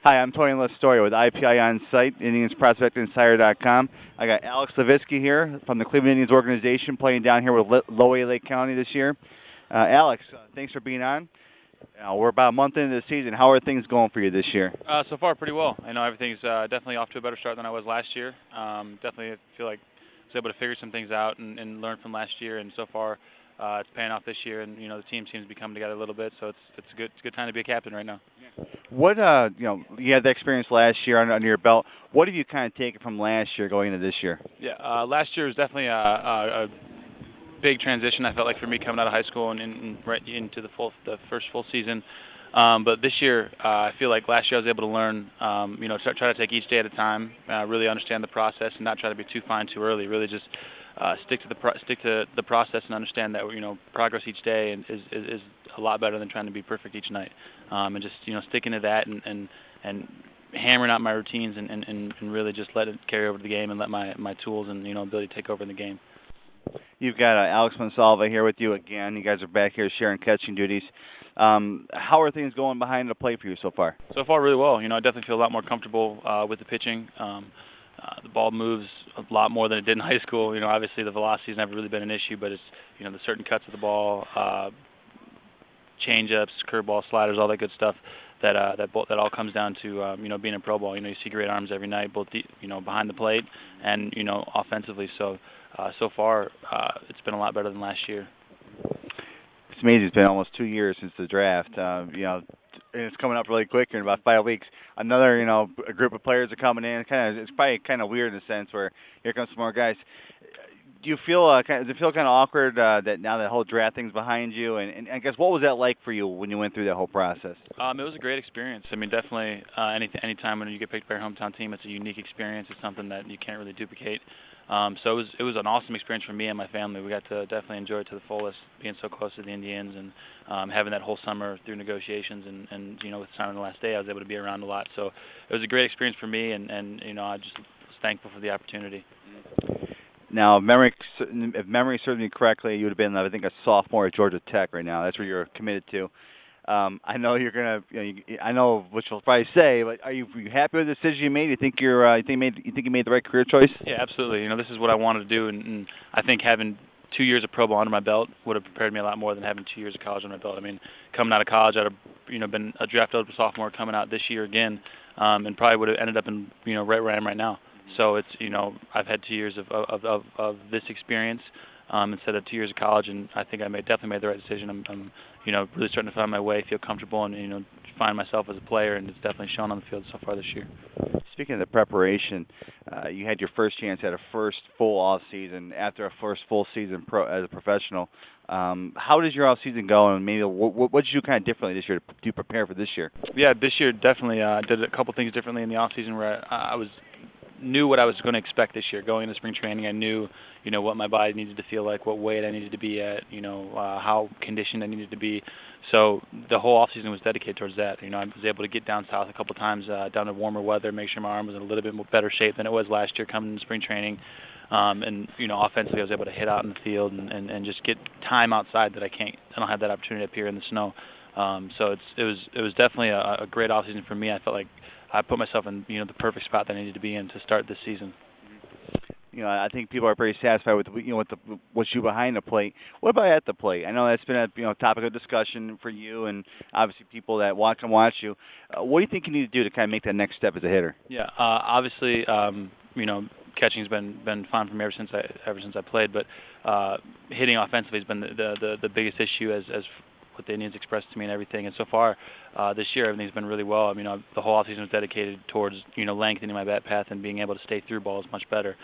Hi, I'm Tony Lastoria with IPI on site, IndiansProspectInsider.com. I got Alex Lavisky here from the Cleveland Indians organization playing down here with Lower Lake County this year. Alex, thanks for being on. We're about a month into the season. How are things going for you this year? So far, pretty well. I know everything's definitely off to a better start than I was last year. Definitely feel like I was able to figure some things out and learn from last year, and so far it's paying off this year. And the team seems to be coming together a little bit, so it's a good time to be a captain right now. What you had the experience last year under your belt. What have you kind of taken from last year going into this year? Yeah, last year was definitely a big transition. I felt like for me coming out of high school and right into the first full season. But this year, I feel like last year I was able to learn, try to take each day at a time, really understand the process, and not try to be too fine too early. Really just stick to the process and understand that progress each day is a lot better than trying to be perfect each night. And just sticking to that and hammering out my routines and really just let it carry over to the game and let my tools and ability to take over in the game. You've got Alex Monsalva here with you again. You guys are back here sharing catching duties. How are things going behind the plate for you so far? So far, really well. I definitely feel a lot more comfortable with the pitching. The ball moves a lot more than it did in high school. Obviously the velocity has never really been an issue, but it's the certain cuts of the ball, change-ups, curveball, sliders, all that good stuff. That all comes down to being a pro ball. You see great arms every night, both behind the plate and offensively. So far it's been a lot better than last year. It's amazing. It's been almost 2 years since the draft. And it's coming up really quick in about 5 weeks. Another a group of players are coming in. It's probably kind of weird in a sense where here comes some more guys. Do you feel does it feel kind of awkward that now that whole draft thing's behind you? And I guess what was that like for you when you went through that whole process? It was a great experience. Definitely any time when you get picked by your hometown team, it's a unique experience. It's something that you can't really duplicate. So it was an awesome experience for me and my family. We got to definitely enjoy it to the fullest, being so close to the Indians and having that whole summer through negotiations and with signing the last day, I was able to be around a lot. So it was a great experience for me, and I just was thankful for the opportunity. Now, if memory serves me correctly, you would have been, I think, a sophomore at Georgia Tech right now. That's where you're committed to. I know you're gonna. I know what you'll probably say, but are you happy with the decision you made? You think you made the right career choice? Yeah, absolutely. This is what I wanted to do, and I think having 2 years of pro ball under my belt would have prepared me a lot more than having 2 years of college under my belt. Coming out of college, I'd have been a draft eligible sophomore coming out this year again, and probably would have ended up in right where I am right now. So it's I've had 2 years of this experience instead of 2 years of college, and I think I definitely made the right decision. I'm really starting to find my way, feel comfortable, and find myself as a player, and it's definitely shown on the field so far this year. Speaking of the preparation, you had your first chance at a first full off season after a first full season as a professional. How does your off season go, and maybe what did you do kind of differently this year to prepare for this year? Yeah, this year definitely did a couple things differently in the off season where I knew what I was going to expect this year. Going into spring training, I knew, what my body needed to feel like, what weight I needed to be at, how conditioned I needed to be. So the whole off season was dedicated towards that. I was able to get down south a couple of times, down to warmer weather, make sure my arm was in a little bit more better shape than it was last year coming into spring training. And offensively, I was able to hit out in the field and just get time outside that I don't have that opportunity up here in the snow. So it was definitely a great off season for me. I felt like I put myself in the perfect spot that I needed to be in to start this season. I think people are pretty satisfied with what's you behind the plate. What about at the plate? I know that's been a topic of discussion for you and obviously people that come watch you. What do you think you need to do to kind of make that next step as a hitter? Yeah, obviously, catching's been fine for me ever since I played, but hitting offensively has been the biggest issue as what the Indians expressed to me and everything. And so far, this year, everything's been really well. The whole offseason was dedicated towards, lengthening my bat path and being able to stay through balls much better.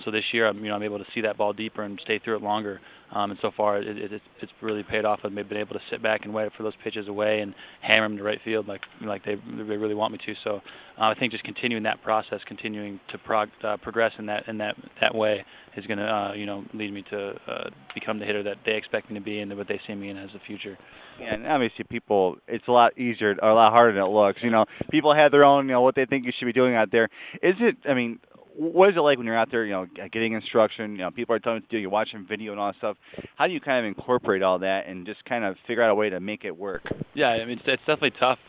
So this year, I'm able to see that ball deeper and stay through it longer. And so far, it's really paid off. I've been able to sit back and wait for those pitches away and hammer them to right field like they really want me to. So I think just continuing that process, continuing to progress in that way is going to lead me to become the hitter that they expect me to be and what they see me in as a future. Yeah, and obviously it's a lot easier or a lot harder than it looks. People have their own, what they think you should be doing out there. what is it like when you're out there, getting instruction? People are telling you what to do. You're watching video and all that stuff. How do you kind of incorporate all that and just kind of figure out a way to make it work? Yeah, I mean it's definitely tough,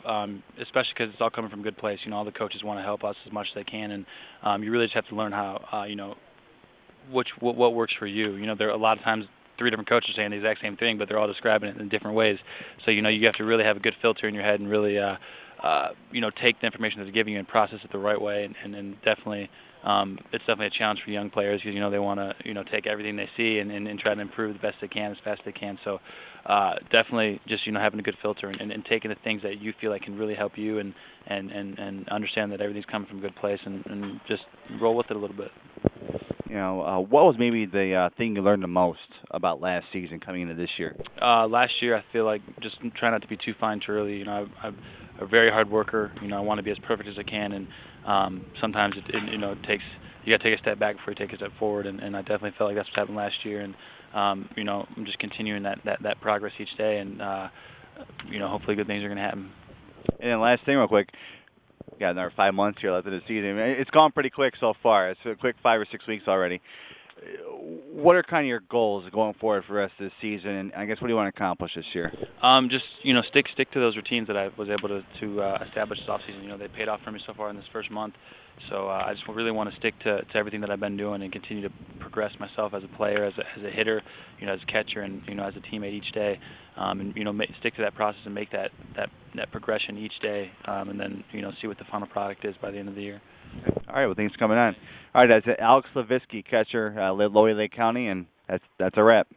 especially because it's all coming from a good place. All the coaches want to help us as much as they can, and you really just have to learn how what works for you. There are a lot of times three different coaches saying the exact same thing, but they're all describing it in different ways. So you have to really have a good filter in your head and really take the information that they're giving you and process it the right way. And definitely, it's definitely a challenge for young players because they want to take everything they see and try to improve the best they can as fast as they can. So definitely just having a good filter and taking the things that you feel like can really help you and understand that everything's coming from a good place and just roll with it a little bit. What was maybe the thing you learned the most about last season coming into this year? Last year, I feel like just try not to be too fine to early. I'm a very hard worker. I want to be as perfect as I can, and sometimes it takes you got to take a step back before you take a step forward. And I definitely felt like that's what happened last year. And I'm just continuing that progress each day, and hopefully good things are going to happen. And then last thing, real quick. Got another 5 months here left in the season. It's gone pretty quick so far. It's a quick 5 or 6 weeks already. What are kind of your goals going forward for the rest of this season? And I guess what do you want to accomplish this year? Just stick to those routines that I was able to establish this off season. They paid off for me so far in this first month. So I just really want to stick to everything that I've been doing and continue to progress myself as a player, as a hitter, as a catcher, and as a teammate each day. And stick to that process and make that progression each day, and then see what the final product is by the end of the year. All right, well, thanks for coming on. All right, that's Alex Lavisky, catcher, Lastoria Lake County, and that's a wrap.